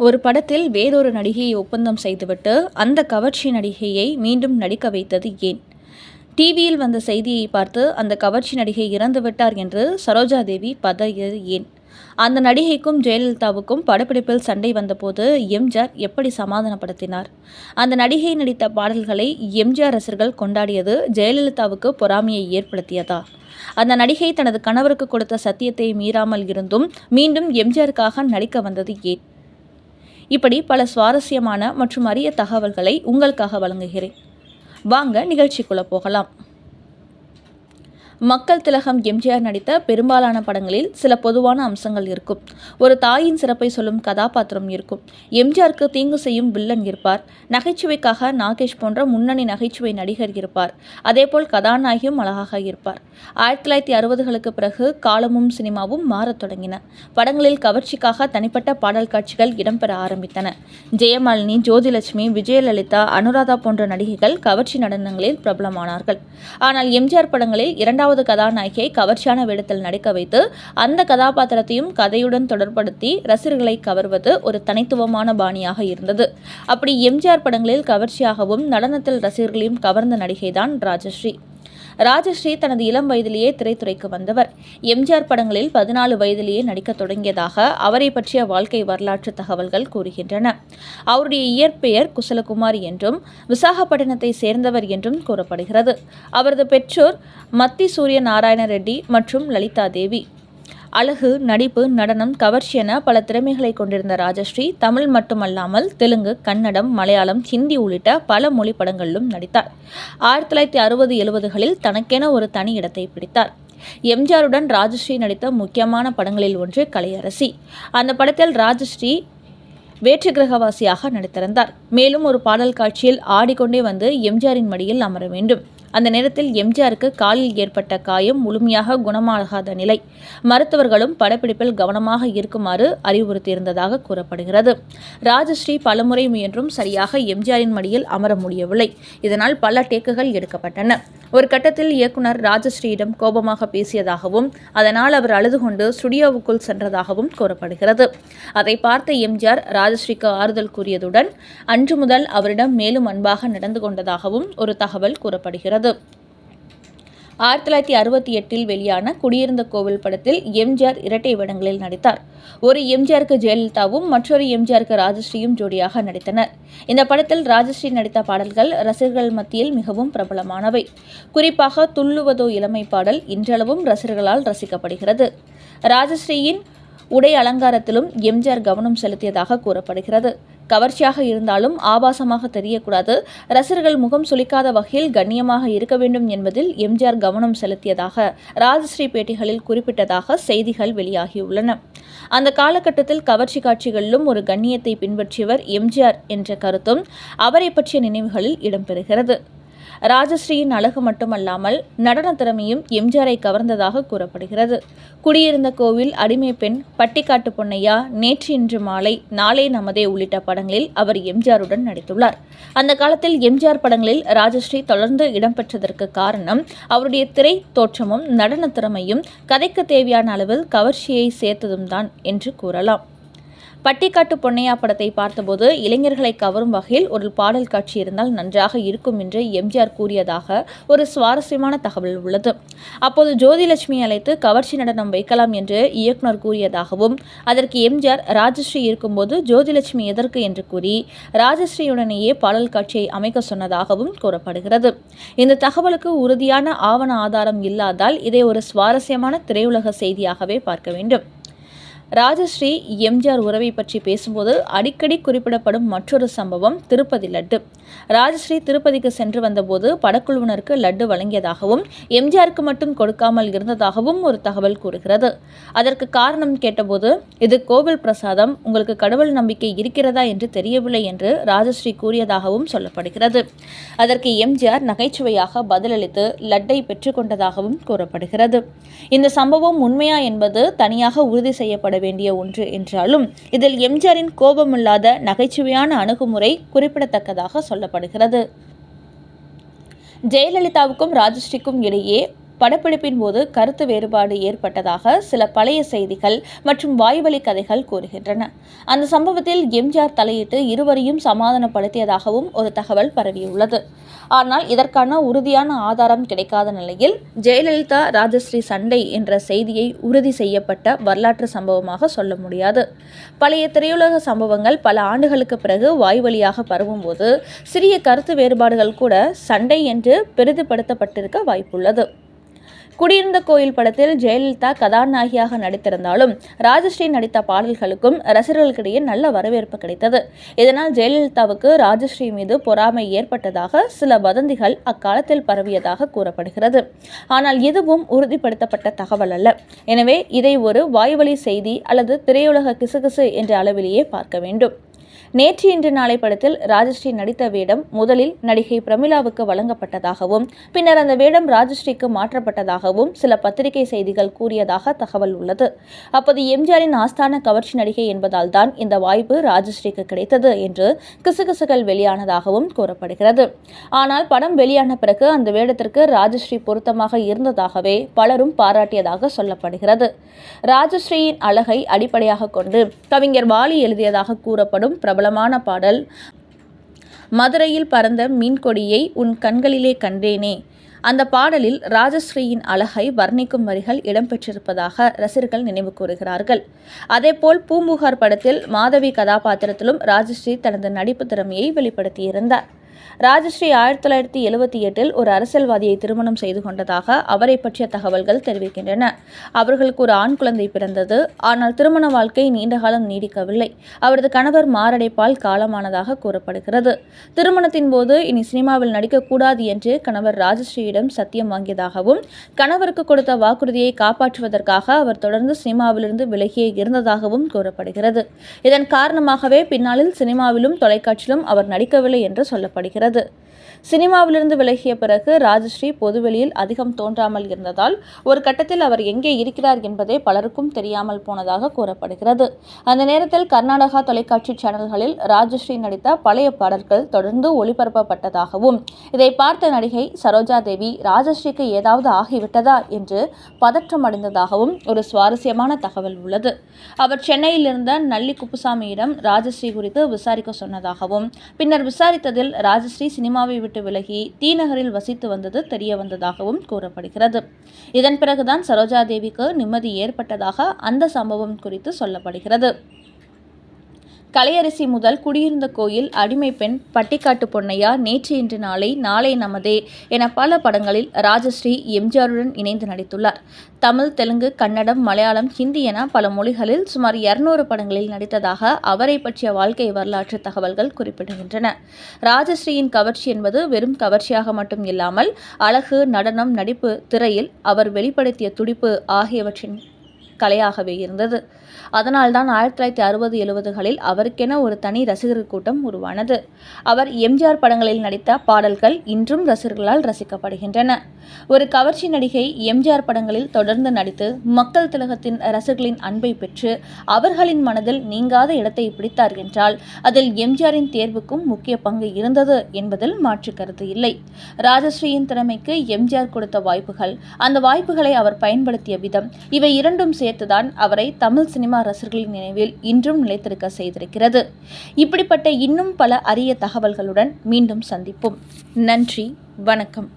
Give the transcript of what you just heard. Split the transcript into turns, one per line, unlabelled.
ஒரு படத்தில் வேறொரு நடிகையை ஒப்பந்தம் செய்துவிட்டு அந்த கவர்ச்சி நடிகையை மீண்டும் நடிக்க வைத்தது ஏன்? டிவியில் வந்த செய்தியை பார்த்து அந்த கவர்ச்சி நடிகை இறந்துவிட்டார் என்று சரோஜா தேவி பதறியது ஏன்? அந்த நடிகைக்கும் ஜெயலலிதாவுக்கும் படப்பிடிப்பில் சண்டை வந்தபோது எம்ஜிஆர் எப்படி சமாதானப்படுத்தினார்? அந்த நடிகை நடித்த பாடல்களை எம்ஜிஆர் ரசிகர்கள் கொண்டாடியது ஜெயலலிதாவுக்கு பொறாமையை ஏற்படுத்தியதா? அந்த நடிகை தனது கணவருக்கு கொடுத்த சத்தியத்தை மீறாமல் இருந்தும் மீண்டும் எம்ஜிஆருக்காக நடிக்க வந்தது ஏன்? இப்படி பல சுவாரஸ்யமான மற்றும் அரிய தகவல்களை உங்களுக்காக வழங்குகிறேன். வாங்க நிகழ்ச்சிக்குள்ள போகலாம். மக்கள் திலகம் எம்ஜிஆர் நடித்த பெரும்பாலான படங்களில் சில பொதுவான அம்சங்கள் இருக்கும். ஒரு தாயின் சிறப்பை சொல்லும் கதாபாத்திரம் இருக்கும். எம்ஜிஆருக்கு தீங்கு செய்யும் வில்லன் இருப்பார். நகைச்சுவைக்காக நாகேஷ் போன்ற முன்னணி நகைச்சுவை நடிகர் இருப்பார். அதேபோல் கதாநாயகியும் அழகாக இருப்பார். 1960களுக்கு பிறகு காலமும் சினிமாவும் மாறத் தொடங்கின. படங்களில் கவர்ச்சிக்காக தனிப்பட்ட பாடல் காட்சிகள் இடம்பெற ஆரம்பித்தன. ஜெயமாலினி, ஜோதிலட்சுமி, விஜயலலிதா, அனுராதா போன்ற நடிகைகள் கவர்ச்சி நடனங்களில் பிரபலமானார்கள். ஆனால் எம்ஜிஆர் படங்களில் இரண்டாவது கதாநாயகியை கவர்ச்சியான வேடத்தில் நடிக்க வைத்து அந்த கதாபாத்திரத்தையும் கதையுடன் தொடர்படுத்தி ரசிகர்களை கவர்வது ஒரு தனித்துவமான பாணியாக இருந்தது. அப்படி எம்ஜிஆர் படங்களில் கவர்ச்சியாகவும் நடனத்தில் ரசிகர்களையும் கவர்ந்த நடிகைதான் ராஜஸ்ரீ. ராஜஸ்ரீ தனது இளம் வயதிலேயே திரைத்துறைக்கு வந்தவர். எம்ஜிஆர் படங்களில் 14 வயதிலேயே நடிக்க தொடங்கியதாக அவரை பற்றிய வாழ்க்கை வரலாற்று தகவல்கள் கூறுகின்றன. அவருடைய இயற்பெயர் குசலகுமாரி என்றும் விசாகப்பட்டினத்தை சேர்ந்தவர் என்றும் கூறப்படுகிறது. அவரது பெற்றோர் மத்தி சூரிய நாராயண ரெட்டி மற்றும் லலிதா தேவி. அழகு, நடிப்பு, நடனம், கவர்ச்சி என பல திறமைகளை கொண்டிருந்த ராஜஸ்ரீ தமிழ் மட்டுமல்லாமல் தெலுங்கு, கன்னடம், மலையாளம், ஹிந்தி உள்ளிட்ட பல மொழி படங்களிலும் நடித்தார். 1960-70களில் தனக்கென ஒரு தனி இடத்தை பிடித்தார். எம்ஜிஆருடன் ராஜஸ்ரீ நடித்த முக்கியமான படங்களில் ஒன்று கலையரசி. அந்த படத்தில் ராஜஸ்ரீ வேற்று கிரகவாசியாக நடித்திருந்தார். மேலும் ஒரு பாடல் காட்சியில் ஆடிக்கொண்டே வந்து எம்ஜிஆரின் மடியில் அமர வேண்டும். அந்த நேரத்தில் எம்ஜிஆருக்கு காலில் ஏற்பட்ட காயம் முழுமையாக குணமாகாத நிலை. மருத்துவர்களும் படப்பிடிப்பில் கவனமாக இருக்குமாறு அறிவுறுத்தியிருந்ததாக கூறப்படுகிறது. ராஜஸ்ரீ பலமுறை முயன்றும் சரியாக எம்ஜிஆரின் மடியில் அமர முடியவில்லை. இதனால் பல டேக்குகள் எடுக்கப்பட்டன. ஒரு கட்டத்தில் இயக்குனர் ராஜஸ்ரீயிடம் கோபமாக பேசியதாகவும் அதனால் அவர் அழுது கொண்டு ஸ்டுடியோவுக்குள் சென்றதாகவும் கூறப்படுகிறது. அதை பார்த்த எம்ஜிஆர் ராஜஸ்ரீக்கு ஆறுதல் கூறியதுடன் அன்று முதல் அவரிடம் மேலும் அன்பாக நடந்து கொண்டதாகவும் ஒரு தகவல் கூறப்படுகிறது. 1968இல் வெளியான குடியிருந்த கோவில் படத்தில் எம்ஜிஆர் இரட்டை வேடங்களில் நடித்தார். ஒரு எம்ஜிஆருக்கு ஜெயலலிதாவும் மற்றொரு எம்ஜிஆருக்கு ராஜஸ்ரீயும் ஜோடியாக நடித்தனர். இந்த படத்தில் ராஜஸ்ரீ நடித்த பாடல்கள் ரசிகர்கள் மத்தியில் மிகவும் பிரபலமானவை. குறிப்பாக துள்ளுவதோ இளமை பாடல் இன்றளவும் ரசிகர்களால் ரசிக்கப்படுகிறது. ராஜஸ்ரீயின் உடை அலங்காரத்திலும் எம்ஜிஆர் கவனம் செலுத்தியதாக கூறப்படுகிறது. கவர்ச்சியாக இருந்தாலும் ஆபாசமாக தெரியக்கூடாது, ரசிகர்கள் முகம் சுளிக்காத வகையில் கண்ணியமாக இருக்க வேண்டும் என்பதில் எம்ஜிஆர் கவனம் செலுத்தியதாக ராஜஸ்ரீ பேட்டிகளில் குறிப்பிட்டதாக செய்திகள் வெளியாகியுள்ளன. அந்த காலகட்டத்தில் கவர்ச்சி காட்சிகளிலும் ஒரு கண்ணியத்தை பின்பற்றியவர் எம்ஜிஆர் என்ற கருத்தும் அவரை பற்றிய நினைவுகளில் இடம்பெறுகிறது. ராஜஸ்ரீயின் அழகு மட்டுமல்லாமல் நடன திறமையும் எம்ஜிஆரை கவர்ந்ததாக கூறப்படுகிறது. குடியிருந்த கோவில், அடிமை பெண், பட்டிக்காட்டு பொன்னையா, நேற்று இன்று மாலை, நாளை நமதே உள்ளிட்ட படங்களில் அவர் எம்ஜிஆருடன் நடித்துள்ளார். அந்த காலத்தில் எம்ஜிஆர் படங்களில் ராஜஸ்ரீ தொடர்ந்து இடம்பெற்றதற்கு காரணம் அவருடைய திரை தோற்றமும் நடன திறமையும் கதைக்கு தேவையான அளவில் கவர்ச்சியை சேர்த்ததும் தான் என்று கூறலாம். பட்டிக்காட்டு பொன்னையா படத்தை பார்த்தபோது இளைஞர்களை கவரும் வகையில் ஒரு பாடல் காட்சி இருந்தால் நன்றாக இருக்கும் என்று எம்ஜிஆர் கூறியதாக ஒரு சுவாரஸ்யமான தகவல் உள்ளது. அப்போது ஜோதிலட்சுமி அழைத்து கவர்ச்சி நடனம் வைக்கலாம் என்று இயக்குனர் கூறியதாகவும் அதற்கு எம்ஜிஆர் ராஜஸ்ரீ இருக்கும்போது ஜோதிலட்சுமி எதற்கு என்று கூறி ராஜஸ்ரீயுடனேயே பாடல் காட்சியை அமைக்க சொன்னதாகவும் கூறப்படுகிறது. இந்த தகவலுக்கு உறுதியான ஆவண ஆதாரம் இல்லாதால் இதை ஒரு சுவாரஸ்யமான திரையுலக செய்தியாகவே பார்க்க வேண்டும். ராஜஸ்ரீ எம்ஜிஆர் உறவை பற்றி பேசும்போது அடிக்கடி குறிப்பிடப்படும் மற்றொரு சம்பவம் திருப்பதி லட்டு. ராஜஸ்ரீ திருப்பதிக்கு சென்று வந்தபோது படக்குழுவினருக்கு லட்டு வழங்கியதாகவும் எம்ஜிஆருக்கு மட்டும் கொடுக்காமல் இருந்ததாகவும் ஒரு தகவல் கூறுகிறது. அதற்கு காரணம் கேட்டபோது இது கோவில் பிரசாதம், உங்களுக்கு கடவுள் நம்பிக்கை இருக்கிறதா என்று தெரியவில்லை என்று ராஜஸ்ரீ கூறியதாகவும் சொல்லப்படுகிறது. அதற்கு எம்ஜிஆர் நகைச்சுவையாக பதிலளித்து லட்டை பெற்றுக்கொண்டதாகவும் கூறப்படுகிறது. இந்த சம்பவம் உண்மையா என்பது தனியாக உறுதி செய்யப்பட வேண்டிய ஒன்று என்றாலும் இதில் எம்ஜிஆரின் கோபமில்லாத நகைச்சுவையான அணுகுமுறை குறிப்பிடத்தக்கதாக சொல்லப்படுகிறது. ஜெயலலிதாவுக்கும் ராஜஸ்ரீக்கும் இடையே படப்பிடிப்பின் போது கருத்து வேறுபாடு ஏற்பட்டதாக சில பழைய செய்திகள் மற்றும் வாய்வழி கதைகள் கூறுகின்றன. அந்த சம்பவத்தில் எம்ஜிஆர் தலையிட்டு இருவரையும் சமாதானப்படுத்தியதாகவும் ஒரு தகவல் பரவியுள்ளது. ஆனால் இதற்கான உறுதியான ஆதாரம் கிடைக்காத நிலையில் ஜெயலலிதா ராஜஸ்ரீ சண்டை என்ற செய்தியை உறுதி செய்யப்பட்ட வரலாற்று சம்பவமாக சொல்ல முடியாது. பழைய திரையுலக சம்பவங்கள் பல ஆண்டுகளுக்கு பிறகு வாய்வழியாக பரவும்போது சிறிய கருத்து வேறுபாடுகள் கூட சண்டை என்று பெரிதுபடுத்தப்பட்டிருக்க வாய்ப்புள்ளது. குடியிருந்த கோயில் படத்தில் ஜெயலலிதா கதாநாயகியாக நடித்திருந்தாலும் ராஜஸ்ரீ நடித்த பாடல்களுக்கும் ரசிகர்களிடையே நல்ல வரவேற்பு கிடைத்தது. இதனால் ஜெயலலிதாவுக்கு ராஜஸ்ரீ மீது பொறாமை ஏற்பட்டதாக சில வதந்திகள் அக்காலத்தில் பரவியதாக கூறப்படுகிறது. ஆனால் எதுவும் உறுதிப்படுத்தப்பட்ட தகவல் அல்ல. எனவே இதை ஒரு வாய்வழி செய்தி அல்லது திரையுலக கிசுகிசு என்ற அளவிலேயே பார்க்க வேண்டும். நேற்று இன்று நாளை படத்தில் ராஜஸ்ரீ நடித்த வேடம் முதலில் நடிகை பிரமிளாவுக்கு வழங்கப்பட்டதாகவும் பின்னர் அந்த வேடம் ராஜஸ்ரீக்கு மாற்றப்பட்டதாகவும் சில பத்திரிகை செய்திகள் கூறியதாக தகவல் உள்ளது. அப்போது எம்ஜிஆரின் ஆஸ்தான கவர்ச்சி நடிகை என்பதால் தான் இந்த வாய்ப்பு ராஜஸ்ரீக்கு கிடைத்தது என்று கிசுகிசுகள் வெளியானதாகவும் கூறப்படுகிறது. ஆனால் படம் வெளியான பிறகு அந்த வேடத்திற்கு ராஜஸ்ரீ பொருத்தமாக இருந்ததாகவே பலரும் பாராட்டியதாக சொல்லப்படுகிறது. ராஜஸ்ரீயின் அழகை அடிப்படையாக கொண்டு கவிஞர் வாலி எழுதியதாக கூறப்படும் பிரபலமான பாடல் மதுரையில் பறந்த மீன்கொடியை உன் கண்களிலே கண்டேனே. அந்த பாடலில் ராஜஸ்ரீயின் அழகை வர்ணிக்கும் வரிகள் இடம்பெற்றிருப்பதாக ரசிகர்கள் நினைவு கூறுகிறார்கள். அதேபோல் பூம்புகார் படத்தில் மாதவி கதாபாத்திரத்திலும் ராஜஸ்ரீ தனது நடிப்பு திறமையை வெளிப்படுத்தியிருந்தார். ராஜஸ்ரீ 1978 ஒரு அரசியல்வாதியை திருமணம் செய்து கொண்டதாக அவரை பற்றிய தகவல்கள் தெரிவிக்கின்றன. அவர்களுக்கு ஒரு ஆண் குழந்தை பிறந்தது. ஆனால் திருமண வாழ்க்கை நீண்ட காலம் நீடிக்கவில்லை. அவரது கணவர் மாரடைப்பால் காலமானதாக கூறப்படுகிறது. திருமணத்தின் போது இனி சினிமாவில் நடிக்கக்கூடாது என்று கணவர் ராஜஸ்ரீயிடம் சத்தியம் வாங்கியதாகவும் கணவருக்கு கொடுத்த வாக்குறுதியை காப்பாற்றுவதற்காக அவர் தொடர்ந்து சினிமாவிலிருந்து விலகியே இருந்ததாகவும் கூறப்படுகிறது. இதன் காரணமாகவே பின்னாளில் சினிமாவிலும் தொலைக்காட்சியிலும் அவர் நடிக்கவில்லை என்று சொல்லப்படுகிறது. சினிமாவிலிருந்து விலகிய பிறகு ராஜஸ்ரீ பொதுவெளியில் அதிகம் தோன்றாமல் இருந்ததால் ஒரு கட்டத்தில் அவர் எங்கே இருக்கிறார் என்பதே பலருக்கும் தெரியாமல் போனதாக கூறப்படுகிறது. அந்த நேரத்தில் கர்நாடகா தொலைக்காட்சி சேனல்களில் ராஜஸ்ரீ நடித்த பழைய பாடல்கள் தொடர்ந்து ஒளிபரப்பப்பட்டதாகவும் இதை பார்த்த நடிகை சரோஜா தேவி ராஜஸ்ரீக்கு ஏதாவது ஆகிவிட்டதா என்று பதற்றம் அடைந்ததாகவும் ஒரு சுவாரஸ்யமான தகவல் உள்ளது. அவர் சென்னையில் இருந்த நல்லி குப்புசாமியிடம் ராஜஸ்ரீ குறித்து விசாரிக்க சொன்னதாகவும் பின்னர் விசாரித்ததில் ராஜஸ்ரீ சினிமாவை விட்டு விலகி டி நகரில் வசித்து வந்தது தெரிய வந்ததாகவும் கூறப்படுகிறது. இதன் பிறகுதான் சரோஜா தேவிக்கு நிம்மதி ஏற்பட்டதாக அந்த சம்பவம் குறித்து சொல்லப்படுகிறது. கலையரசி முதல் குடியிருந்த கோயில், அடிமை பெண், பட்டிக்காட்டு பொன்னையா, நேற்று இன்று நாளை, நாளை நமதே என பல படங்களில் ராஜஸ்ரீ எம்ஜிஆருடன் இணைந்து நடித்துள்ளார். தமிழ், தெலுங்கு, கன்னடம், மலையாளம், ஹிந்தி என பல மொழிகளில் சுமார் 200 படங்களில் நடித்ததாக அவரை பற்றிய வாழ்க்கை வரலாற்று தகவல்கள் குறிப்பிடுகின்றன. ராஜஸ்ரீயின் கவர்ச்சி என்பது வெறும் கவர்ச்சியாக மட்டும் இல்லாமல் அழகு, நடனம், நடிப்பு, திரையில் அவர் வெளிப்படுத்திய துடிப்பு ஆகியவற்றின் கலையாகவே இருந்தது. அதனால்தான் 1960-70களில் அவருக்கென ஒரு தனி ரசிகர் கூட்டம் உருவானது. அவர் எம்ஜிஆர் படங்களில் நடித்த பாடல்கள் இன்றும் ரசிகர்களால் ரசிக்கப்படுகின்றன. ஒரு கவர்ச்சி நடிகை எம்ஜிஆர் படங்களில் தொடர்ந்து நடித்து மக்கள் திலகத்தின் ரசிகர்களின் அன்பை பெற்று அவர்களின் மனதில் நீங்காத இடத்தை பிடித்தார் என்றால் அதில் எம்ஜிஆரின் தேர்வுக்கும் முக்கிய பங்கு இருந்தது என்பதில் மாற்று கருத்து இல்லை. ராஜஸ்ரீயின் திறமைக்கு எம்ஜிஆர் கொடுத்த வாய்ப்புகள், அந்த வாய்ப்புகளை அவர் பயன்படுத்திய விதம், இவை இரண்டும் சேர்த்துதான் அவரை தமிழ் சினிமா ரசிகர்களின் நினைவில் இன்றும் நிலைத்திருக்க செய்திருக்கிறது. இப்படிப்பட்ட இன்னும் பல அரிய தகவல்களுடன் மீண்டும் சந்திப்போம். நன்றி, வணக்கம்.